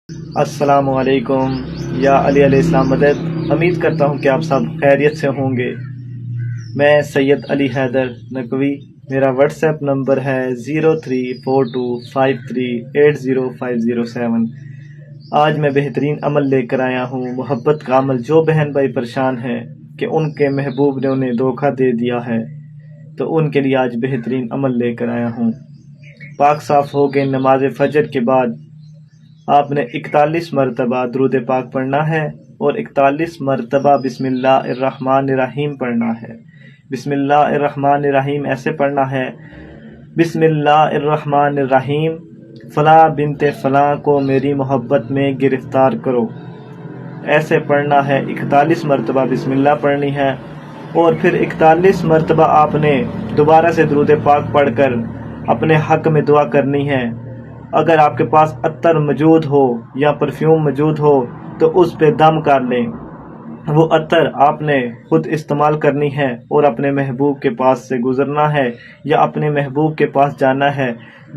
السلام علیکم یا علی علیہ السلام مدد۔ امید کرتا ہوں کہ آپ سب خیریت سے ہوں گے۔ میں سید علی حیدر نقوی، میرا واٹس ایپ نمبر ہے 034253805007۔ آج میں بہترین عمل لے کر آیا ہوں، محبت کا عمل۔ جو بہن بھائی پریشان ہیں کہ ان کے محبوب نے انہیں دھوکہ دے دیا ہے، تو ان کے لیے آج بہترین عمل لے کر آیا ہوں۔ پاک صاف ہو گئے نماز فجر کے بعد آپ نے 41 مرتبہ درود پاک پڑھنا ہے اور 41 مرتبہ بسم اللہ الرحمن الرحیم پڑھنا ہے۔ بسم اللہ الرحمن الرحیم ایسے پڑھنا ہے: بسم اللہ الرحمن الرحیم، فلاں بنت فلاں کو میری محبت میں گرفتار کرو۔ ایسے پڑھنا ہے، 41 مرتبہ بسم اللہ پڑھنی ہے، اور پھر 41 مرتبہ آپ نے دوبارہ سے درود پاک پڑھ کر اپنے حق میں دعا کرنی ہے۔ اگر آپ کے پاس عطر موجود ہو یا پرفیوم موجود ہو تو اس پہ دم کر لیں۔ وہ عطر آپ نے خود استعمال کرنی ہے اور اپنے محبوب کے پاس سے گزرنا ہے یا اپنے محبوب کے پاس جانا ہے۔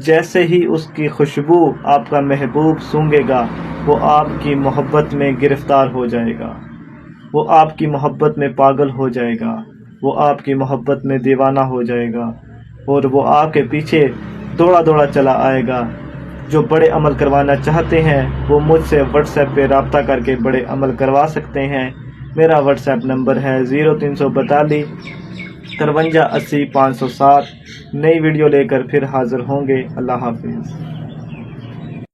جیسے ہی اس کی خوشبو آپ کا محبوب سونگھے گا، وہ آپ کی محبت میں گرفتار ہو جائے گا، وہ آپ کی محبت میں پاگل ہو جائے گا، وہ آپ کی محبت میں دیوانہ ہو جائے گا، اور وہ آپ کے پیچھے دوڑا دوڑا چلا آئے گا۔ جو بڑے عمل کروانا چاہتے ہیں وہ مجھ سے واٹس ایپ پہ رابطہ کر کے بڑے عمل کروا سکتے ہیں۔ میرا واٹس ایپ نمبر ہے 0342 53 80 507۔ نئی ویڈیو لے کر پھر حاضر ہوں گے۔ اللہ حافظ۔